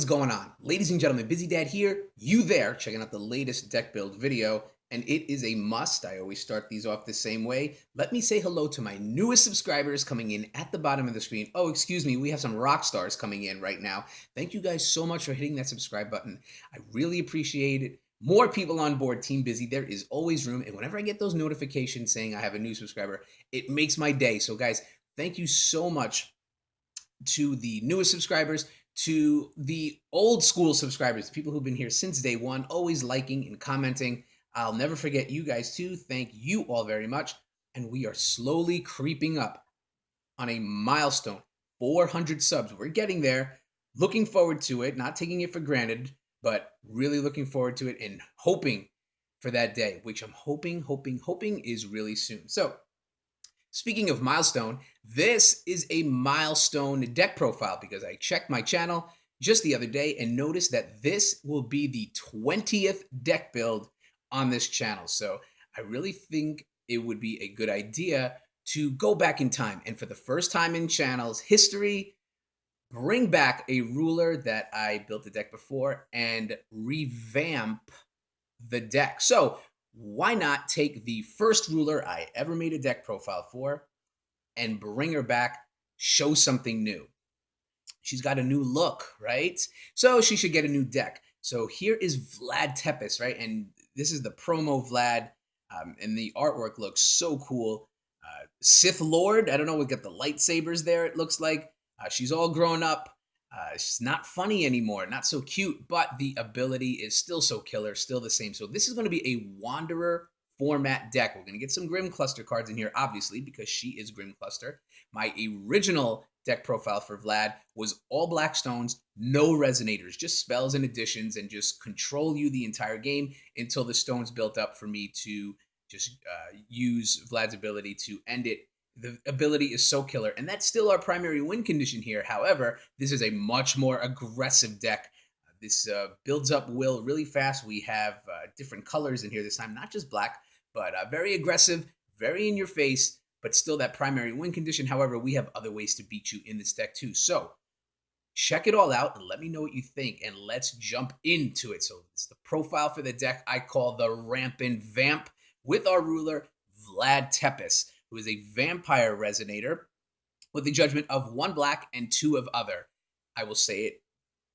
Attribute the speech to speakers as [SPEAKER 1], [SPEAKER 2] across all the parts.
[SPEAKER 1] is going on? Ladies and gentlemen, BizzyDad here, you there, checking out the latest deck build video, and it is a must. I always start these off the same way. Let me say hello to my newest subscribers coming in at the bottom of the screen. Oh, excuse me, we have some rock stars coming in right now. Thank you guys so much for hitting that subscribe button. I really appreciate it. More people on board, Team Busy. There is always room, and whenever I get those notifications saying I have a new subscriber, it makes my day. So guys, thank you so much to the newest subscribers, to the old school subscribers, people who've been here since day one, always liking and commenting. I'll never forget you guys too. Thank you all very much. And we are slowly creeping up on a milestone, 400 subs. We're getting there. Looking forward to it, not taking it for granted, but really looking forward to it and hoping for that day, which I'm hoping is really soon. So speaking of milestone, this is a milestone deck profile because I checked my channel just the other day and noticed that this will be the 20th deck build on this channel. So I really think it would be a good idea to go back in time and for the first time in channel's history, bring back a ruler that I built the deck before and revamp the deck. So why not take the first ruler I ever made a deck profile for and bring her back, show something new. She's got a new look, right? So she should get a new deck. So here is Vlad Tepes, right? And this is the promo Vlad, and the artwork looks so cool. Sith Lord, I don't know, we got the lightsabers there, it looks like. She's all grown up. She's not funny anymore, not so cute, but the ability is still so killer, still the same. So this is going to be a Wanderer format deck. We're going to get some Grim Cluster cards in here, obviously, because she is Grim Cluster. My original deck profile for Vlad was all black stones, no Resonators, just spells and additions, and just control you the entire game until the stones built up for me to just use Vlad's ability to end it. The ability is so killer, and that's still our primary win condition here. However, this is a much more aggressive deck. This builds up will really fast. We have different colors in here this time, not just black, but very aggressive, very in your face, but still that primary win condition. However, we have other ways to beat you in this deck too. So check it all out and let me know what you think, and let's jump into it. So it's the profile for the deck I call the Rampin Vamp with our ruler, Vlad Tepes, who is a vampire resonator with the judgment of 1 black and 2 of other. I will say it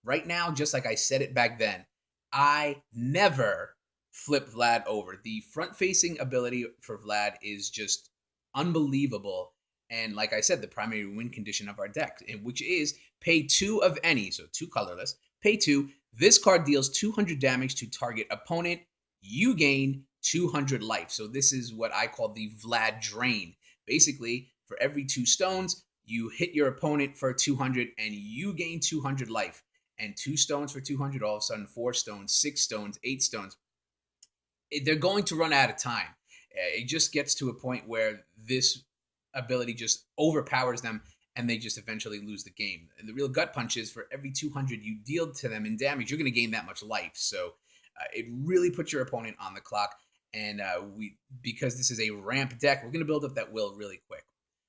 [SPEAKER 1] right now, just like I said it back then. I never flip Vlad over. The front-facing ability for Vlad is just unbelievable. And like I said, the primary win condition of our deck, which is pay 2 of any, so 2 colorless, pay 2. This card deals 200 damage to target opponent. You gain 200 life. So this is what I call the Vlad drain. Basically, for every 2 stones, you hit your opponent for 200 and you gain 200 life. And 2 stones for 200, all of a sudden 4 stones, 6 stones, 8 stones. They're going to run out of time. It just gets to a point where this ability just overpowers them and they just eventually lose the game. And the real gut punch is for every 200 you deal to them in damage, you're going to gain that much life. So it really puts your opponent on the clock. And because this is a ramp deck, we're going to build up that will really quick.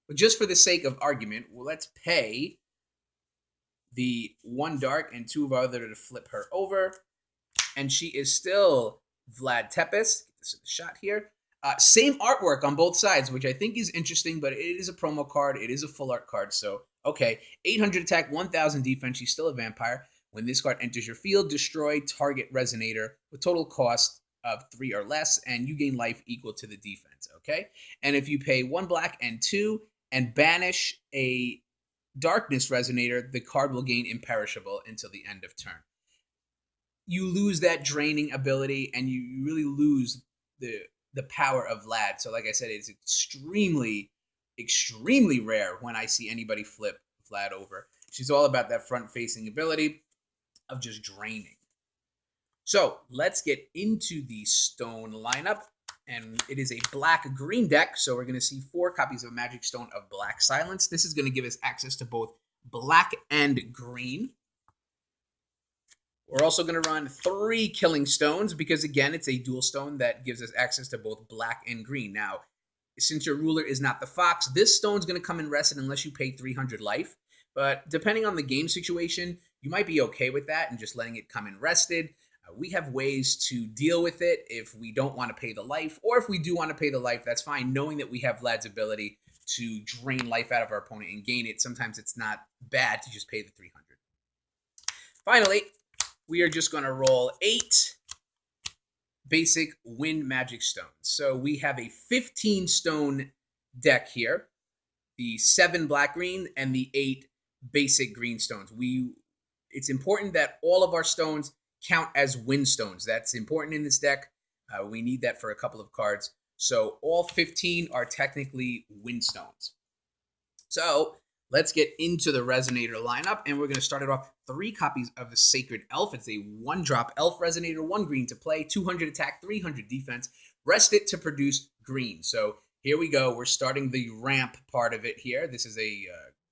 [SPEAKER 1] But just for the sake of argument, well, let's pay the 1 dark and 2 of our other to flip her over. And she is still Vlad Tepes. Get this in the shot here. Same artwork on both sides, which I think is interesting, but it is a promo card. It is a full art card. So, okay, 800 attack, 1000 defense. She's still a vampire. When this card enters your field, destroy target resonator with total cost of 3 or less, and you gain life equal to the defense, okay? And if you pay 1 black and 2 and banish a darkness resonator, the card will gain imperishable until the end of turn. You lose that draining ability, and you really lose the power of Vlad. So like I said, it's extremely, extremely rare when I see anybody flip Vlad over. She's all about that front-facing ability of just draining. So let's get into the stone lineup, and it is a black-green deck, so we're going to see 4 copies of Magic Stone of Black Silence. This is going to give us access to both black and green. We're also going to run 3 Killing Stones because, again, it's a dual stone that gives us access to both black and green. Now, since your ruler is not the fox, this stone's going to come in rested unless you pay 300 life. But depending on the game situation, you might be okay with that and just letting it come in rested. We have ways to deal with it if we don't want to pay the life, or if we do want to pay the life, that's fine, knowing that we have Vlad's ability to drain life out of our opponent and gain it. Sometimes it's not bad to just pay the 300. Finally, we are just going to roll 8 basic wind magic stones. So we have a 15 stone deck here, the 7 black green and the 8 basic green stones. It's important that all of our stones count as wind stones. That's important in this deck. We need that for a couple of cards. So all 15 are technically wind stones. So let's get into the Resonator lineup, and we're going to start it off 3 copies of the Sacred Elf. It's a 1-drop Elf Resonator, 1 green to play, 200 attack, 300 defense. Rest it to produce green. So here we go. We're starting the ramp part of it here. This is a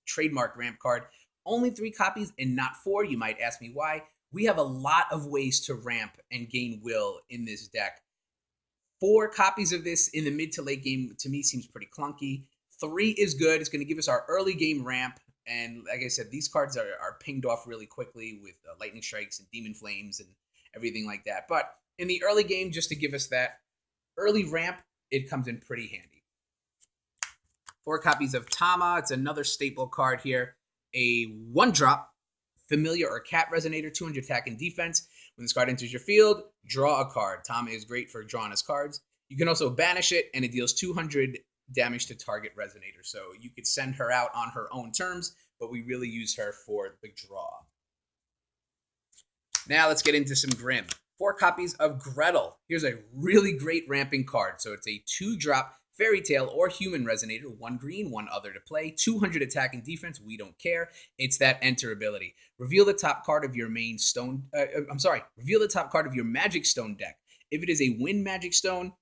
[SPEAKER 1] trademark ramp card. Only 3 copies and not 4. You might ask me why. We have a lot of ways to ramp and gain will in this deck. 4 copies of this in the mid to late game, to me, seems pretty clunky. 3 is good. It's going to give us our early game ramp. And like I said, these cards are pinged off really quickly with Lightning Strikes and Demon Flames and everything like that. But in the early game, just to give us that early ramp, it comes in pretty handy. 4 copies of Tama. It's another staple card here. A 1-drop Familiar or Cat Resonator, 200 attack and defense. When this card enters your field, draw a card. Tama is great for drawing us cards. You can also banish it, and it deals 200 damage to target Resonator. So you could send her out on her own terms, but we really use her for the draw. Now let's get into some Grim. 4 copies of Gretel. Here's a really great ramping card. So it's a 2-drop Fairy Tale or Human Resonator, 1 green, 1 other to play, 200 attack and defense, we don't care. It's that enter ability. Reveal the top card of your main stone, reveal the top card of your Magic Stone deck. If it is a wind Magic Stone,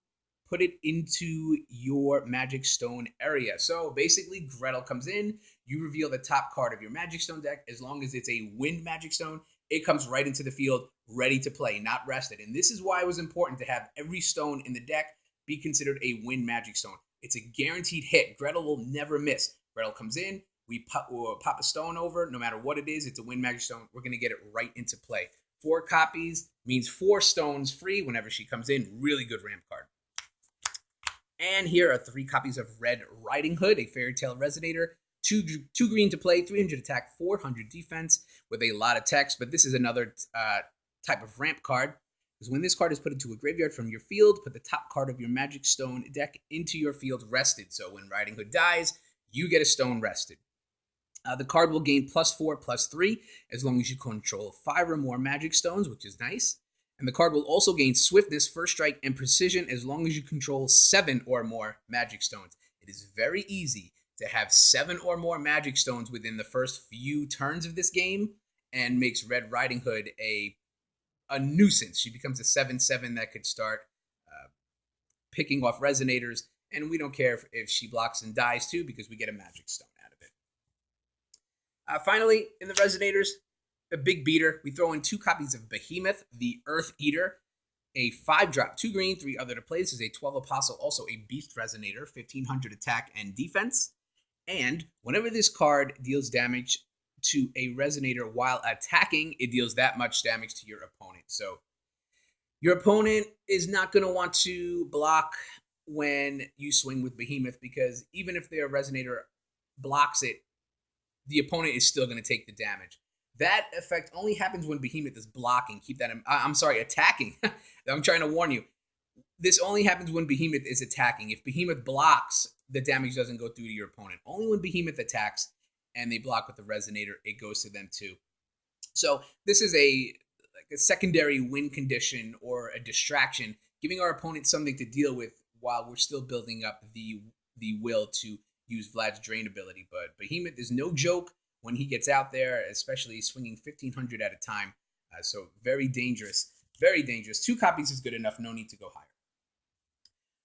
[SPEAKER 1] put it into your Magic Stone area. So basically, Gretel comes in, you reveal the top card of your Magic Stone deck. As long as it's a wind Magic Stone, it comes right into the field, ready to play, not rested. And this is why it was important to have every stone in the deck be considered a wind Magic Stone. It's a guaranteed hit. Gretel will never miss. Gretel comes in, we'll pop a stone over, no matter what it is, it's a wind Magic Stone. We're going to get it right into play. 4 copies means 4 stones free whenever she comes in. Really good ramp card. And here are 3 copies of Red Riding Hood, a Fairy Tale Resonator. 2 green to play, 300 attack, 400 defense with a lot of text. But this is another type of ramp card. Because when this card is put into a graveyard from your field, put the top card of your Magic Stone deck into your field rested. So when Riding Hood dies, you get a stone rested. The card will gain +4, +3, as long as you control 5 or more Magic Stones, which is nice. And the card will also gain Swiftness, First Strike, and Precision, as long as you control 7 or more Magic Stones. It is very easy to have 7 or more Magic Stones within the first few turns of this game, and makes Red Riding Hood a nuisance. She becomes a 7/7 that could start picking off Resonators, and we don't care if she blocks and dies too, because we get a Magic Stone out of it. Finally, in the Resonators, a big beater. We throw in 2 copies of Behemoth, the Earth Eater, a 5-drop, 2 green, 3 other to play. This is a 12 Apostle, also a Beast Resonator, 1500 attack and defense. And whenever this card deals damage to a Resonator while attacking, it deals that much damage to your opponent. So your opponent is not going to want to block when you swing with Behemoth, because even if their Resonator blocks it, the opponent is still going to take the damage. That effect only happens when Behemoth is blocking. Keep that in, attacking. I'm trying to warn you. This only happens when Behemoth is attacking. If Behemoth blocks, the damage doesn't go through to your opponent. Only when Behemoth attacks and they block with the Resonator, it goes to them too. So this is a secondary win condition or a distraction, giving our opponent something to deal with while we're still building up the will to use Vlad's Drain ability. But Behemoth is no joke when he gets out there, especially swinging 1500 at a time. So very dangerous, very dangerous. 2 copies is good enough, no need to go higher.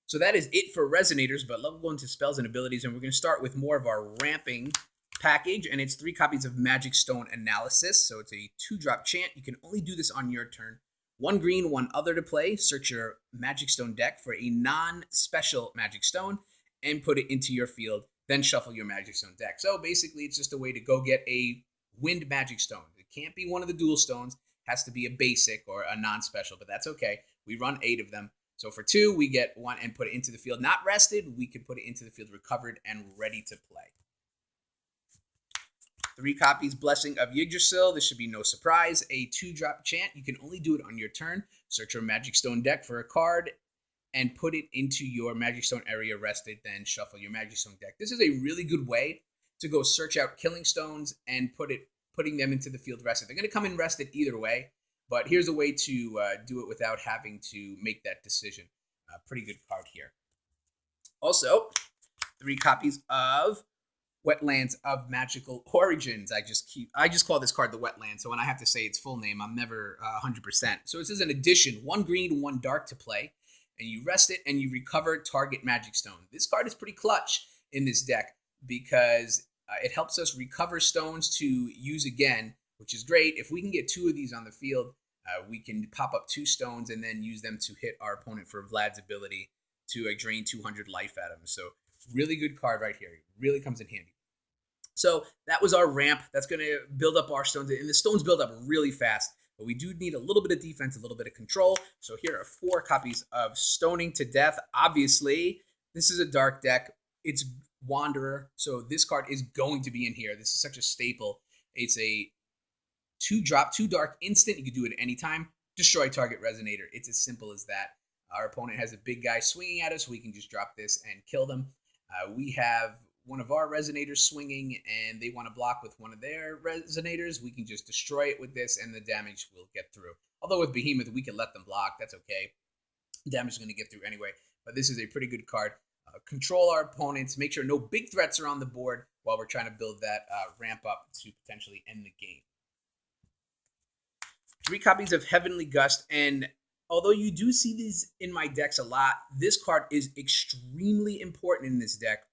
[SPEAKER 1] So that is it for Resonators, but let's go into spells and abilities, and we're going to start with more of our ramping package, and it's 3 copies of Magic Stone Analysis. So it's a 2-drop chant. You can only do this on your turn. 1 green, 1 other to play. Search your Magic Stone deck for a non-special Magic Stone and put it into your field. Then shuffle your Magic Stone deck. So basically, it's just a way to go get a wind Magic Stone. can't be one of the dual stones. Has to be a basic or a non-special, but that's okay. We run 8 of them. So for 2, we get 1 and put it into the field. Not rested, we could put it into the field recovered and ready to play. 3 copies, Blessing of Yggdrasil. This should be no surprise. A 2-drop chant. You can only do it on your turn. Search your Magic Stone deck for a card and put it into your Magic Stone area rested, then shuffle your Magic Stone deck. This is a really good way to go search out killing stones and putting them into the field rested. They're going to come in rested either way, but here's a way to do it without having to make that decision. Pretty good card here. Also, 3 copies of Wetlands of Magical Origins. I just call this card the Wetland, so when I have to say its full name, I'm never 100%. So this is an addition, 1 green, 1 dark to play, and you rest it and you recover target Magic Stone. This card is pretty clutch in this deck because it helps us recover stones to use again, which is great. If we can get 2 of these on the field, we can pop up 2 stones and then use them to hit our opponent for Vlad's ability to drain 200 life at him. So really good card right here. It really comes in handy. So that was our ramp. That's going to build up our stones. And the stones build up really fast. But we do need a little bit of defense, a little bit of control. So here are 4 copies of Stoning to Death. Obviously, this is a dark deck. It's Wanderer. So this card is going to be in here. This is such a staple. It's a 2-drop, 2 dark instant. You can do it at any time. Destroy target Resonator. It's as simple as that. Our opponent has a big guy swinging at us. We can just drop this and kill them. We have one of our Resonators swinging, and they want to block with one of their Resonators. We can just destroy it with this, and the damage will get through. Although with Behemoth, we can let them block. That's okay. The damage is going to get through anyway. But this is a pretty good card. Control our opponents. Make sure no big threats are on the board while we're trying to build that ramp up to potentially end the game. 3 copies of Heavenly Gust, and although you do see these in my decks a lot, this card is extremely important in this deck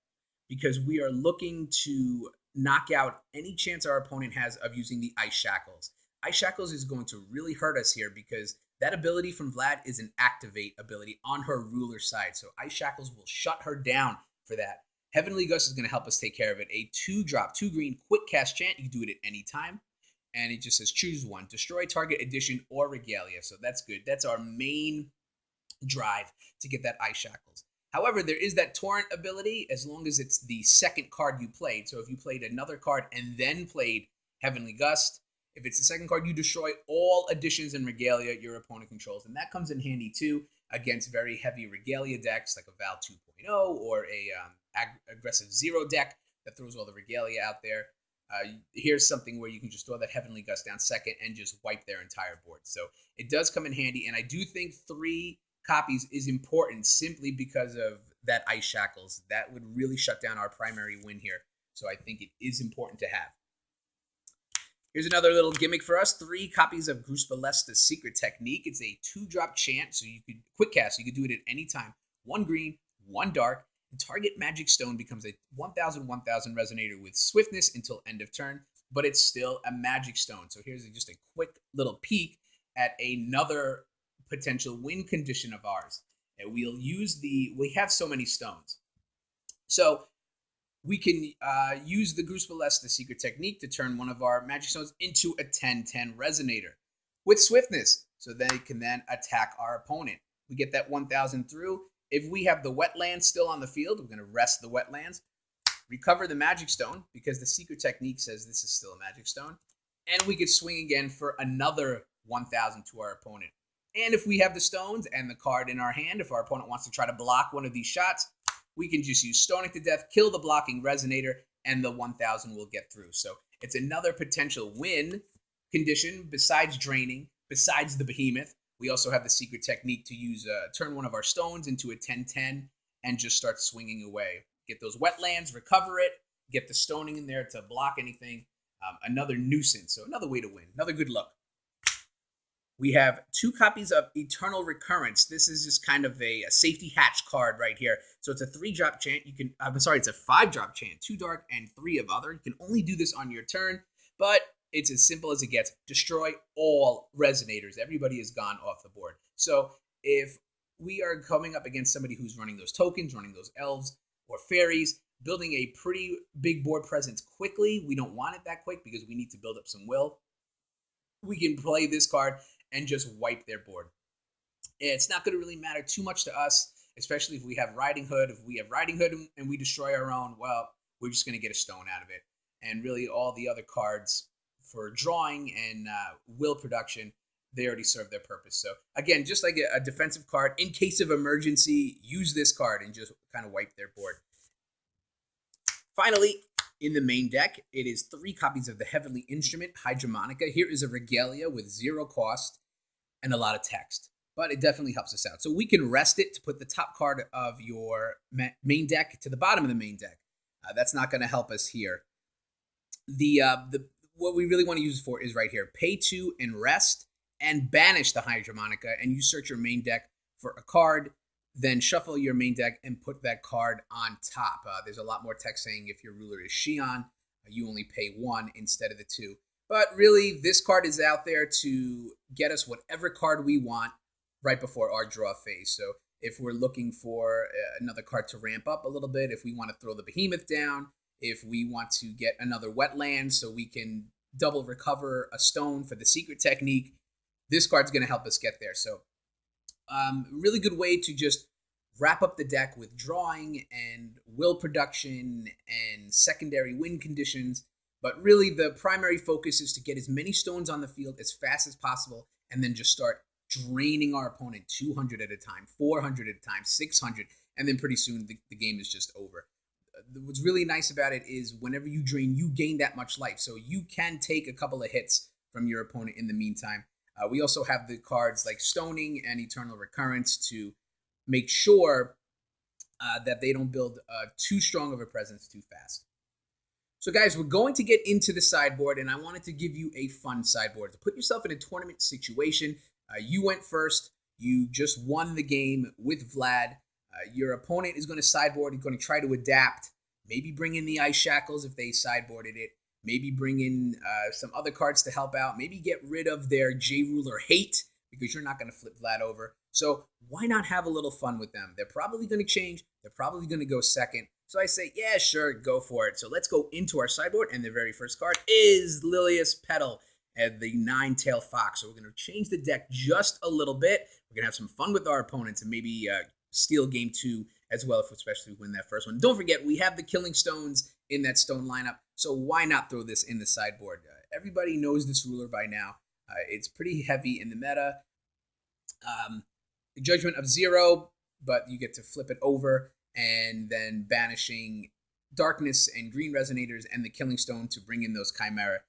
[SPEAKER 1] because we are looking to knock out any chance our opponent has of using the Ice Shackles. Ice Shackles is going to really hurt us here because that ability from Vlad is an activate ability on her ruler side. So Ice Shackles will shut her down for that. Heavenly Gust is going to help us take care of it. A 2-drop, 2 green, quick cast chant. You can do it at any time. And it just says choose one. Destroy target addition or regalia. So that's good. That's our main drive to get that Ice Shackles. However, there is that Torrent ability as long as it's the second card you played. So if you played another card and then played Heavenly Gust, if it's the second card, you destroy all additions and regalia your opponent controls. And that comes in handy too against very heavy regalia decks like a Val 2.0 or a aggressive 0 deck that throws all the regalia out there. Here's something where you can just throw that Heavenly Gust down second and just wipe their entire board. So it does come in handy, and I do think 3 copies is important simply because of that Ice Shackles. That would really shut down our primary win here. So I think it is important to have. Here's another little gimmick for us. 3 copies of Gruspalesta's Secret Technique. It's a 2-drop chant, so you could quick cast. You could do it at any time. 1 green, 1 dark. And target Magic Stone becomes a 1,000 Resonator with swiftness until end of turn, but it's still a Magic Stone. So here's just a quick little peek at another potential win condition of ours. And we'll use we have so many stones. So we can use the Gruspalesta's Secret Technique to turn one of our Magic Stones into a 10/10 Resonator with swiftness. So they can then attack our opponent. We get that 1,000 through. If we have the Wetlands still on the field, we're going to rest the Wetlands, recover the Magic Stone because the Secret Technique says this is still a Magic Stone, and we could swing again for another 1,000 to our opponent. And if we have the stones and the card in our hand, if our opponent wants to try to block one of these shots, we can just use Stoning to Death, kill the blocking Resonator, and the 1,000 will get through. So it's another potential win condition besides draining, besides the Behemoth. We also have the Secret Technique to use, turn one of our stones into a 10/10 and just start swinging away. Get those Wetlands, recover it, get the stoning in there to block anything. Another nuisance, so another way to win, another good luck. We have 2 copies of Eternal Recurrence. This is just kind of a safety hatch card right here. So it's a 3-drop chant. It's a 5-drop chant, 2 dark and 3 of other. You can only do this on your turn, but it's as simple as it gets. Destroy all Resonators. Everybody is gone off the board. So if we are coming up against somebody who's running those tokens, running those elves or fairies, building a pretty big board presence quickly, we don't want it that quick because we need to build up some will. we can play this card and just wipe their board. It's not going to really matter too much to us, especially if we have Riding Hood. If we have Riding Hood and we destroy our own, well, we're just going to get a stone out of it. And really all the other cards for drawing and will production, they already serve their purpose. So again, just like a defensive card, in case of emergency, use this card and just kind of wipe their board. Finally, in the main deck, it is 3 copies of the Heavenly Instrument, Hydromonica. Here is a Regalia with 0 cost and a lot of text, but it definitely helps us out. So we can rest it to put the top card of your main deck to the bottom of the main deck. That's not going to help us here. What we really want to use it for is right here. Pay 2 and rest and banish the Hydromonica, and you search your main deck for a card, then shuffle your main deck and put that card on top. There's a lot more text saying if your ruler is Xion, you only pay 1 instead of the 2. But really, this card is out there to get us whatever card we want right before our draw phase. So if we're looking for another card to ramp up a little bit, if we want to throw the Behemoth down, if we want to get another wetland so we can double recover a stone for the secret technique, this card's going to help us get there. So really good way to just wrap up the deck with drawing and will production and secondary win conditions. But really the primary focus is to get as many stones on the field as fast as possible and then just start draining our opponent 200 at a time, 400 at a time, 600, and then pretty soon the game is just over. What's really nice about it is whenever you drain, you gain that much life. So you can take a couple of hits from your opponent in the meantime. We also have the cards like Stoning and Eternal Recurrence to make sure that they don't build too strong of a presence too fast. So guys, we're going to get into the sideboard, and I wanted to give you a fun sideboard. To put yourself in a tournament situation, you went first, you just won the game with Vlad. Your opponent is going to sideboard, he's going to try to adapt, maybe bring in the Ice Shackles if they sideboarded it, maybe bring in some other cards to help out, maybe get rid of their J-Ruler hate because you're not going to flip Vlad over. So why not have a little fun with them? They're probably going to change. They're probably going to go second. So I say, yeah, sure, go for it. So let's go into our sideboard, and the very first card is Lilius Petal and the 9-tailed fox. So we're going to change the deck just a little bit. We're going to have some fun with our opponents and maybe steal game 2 as well, if especially win that first one. Don't forget, we have the Killing Stones in that stone lineup, so why not throw this in the sideboard? Everybody knows this ruler by now. It's pretty heavy in the meta. Judgment of 0, but you get to flip it over, and then banishing Darkness and Green Resonators and the Killing Stone to bring in those Chimera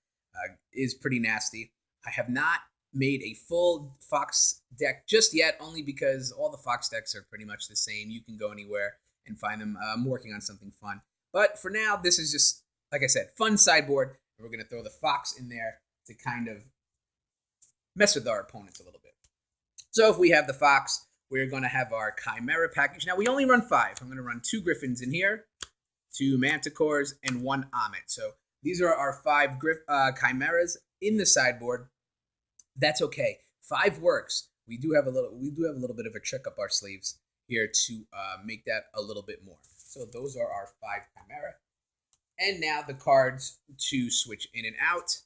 [SPEAKER 1] is pretty nasty. I have not made a full Fox deck just yet, only because all the Fox decks are pretty much the same. You can go anywhere and find them. I'm working on something fun. But for now, this is just, like I said, fun sideboard. We're going to throw the Fox in there to kind of mess with our opponents a little bit. So if we have the Fox, we're going to have our Chimera package. Now, we only run 5. I'm going to run 2 Griffins in here, 2 Manticores, and 1 Amit. So these are our 5 Chimeras in the sideboard. That's okay. 5 works. We do have a little bit of a trick up our sleeves here to make that a little bit more. So those are our 5 Chimera. And now the cards to switch in and out.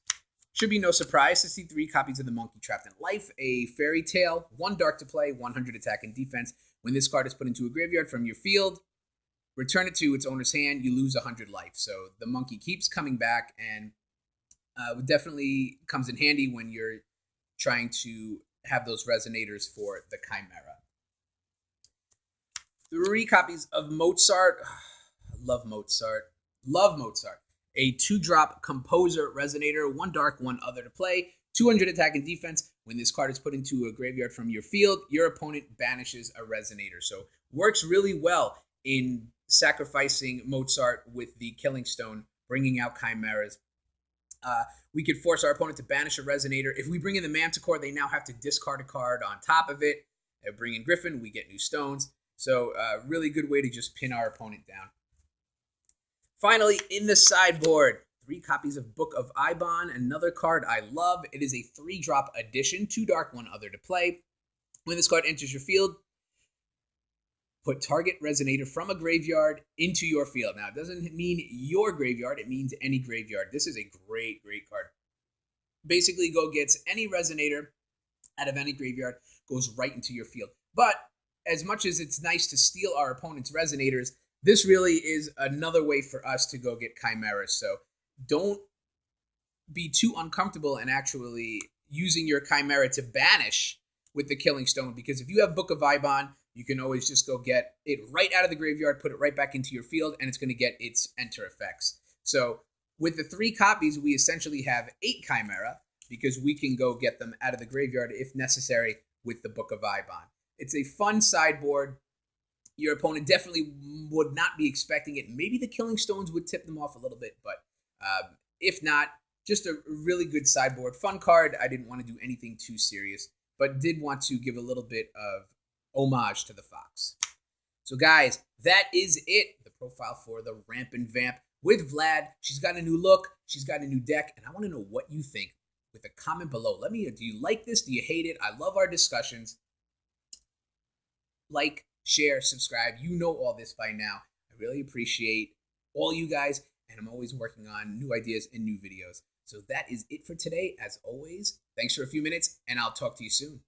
[SPEAKER 1] Should be no surprise to see 3 copies of the Monkey Trapped in Life, a Fairy Tale, 1 Dark to play, 100 attack and defense. When this card is put into a graveyard from your field, return it to its owner's hand, you lose 100 life. So the monkey keeps coming back, and definitely comes in handy when you're trying to have those resonators for the Chimera. 3 copies of Mozart. Love Mozart. Love Mozart. A 2-drop Composer Resonator, 1 dark, 1 other to play, 200 attack and defense. When this card is put into a graveyard from your field, your opponent banishes a Resonator. So works really well in sacrificing Mozart with the Killing Stone, bringing out Chimeras. We could force our opponent to banish a Resonator. If we bring in the Manticore, they now have to discard a card on top of it. Bring in Griffin, we get new stones. So really good way to just pin our opponent down. Finally, in the sideboard, 3 copies of Book of Ibon, another card I love. It is a 3-drop addition, 2 dark, 1 other to play. When this card enters your field, put target Resonator from a graveyard into your field. Now, it doesn't mean your graveyard, it means any graveyard. This is a great, great card. Basically, go gets any Resonator out of any graveyard, goes right into your field. But as much as it's nice to steal our opponent's Resonators, this really is another way for us to go get Chimeras. So don't be too uncomfortable in actually using your Chimera to banish with the Killing Stone, because if you have Book of Vibon, you can always just go get it right out of the graveyard, put it right back into your field, and it's going to get its enter effects. So with the 3 copies, we essentially have 8 Chimera, because we can go get them out of the graveyard if necessary with the Book of Vibon. It's a fun sideboard. Your opponent definitely would not be expecting it. Maybe the Killing Stones would tip them off a little bit, but if not, just a really good sideboard. Fun card. I didn't want to do anything too serious, but did want to give a little bit of homage to the Fox. So guys, that is it. The profile for the Rampin Vamp with Vlad. She's got a new look. She's got a new deck, and I want to know what you think with a comment below. Let me know, do you like this? Do you hate it? I love our discussions. Like, share, subscribe. You know all this by now. I really appreciate all you guys, and I'm always working on new ideas and new videos. So that is it for today. As always, thanks for a few minutes, and I'll talk to you soon.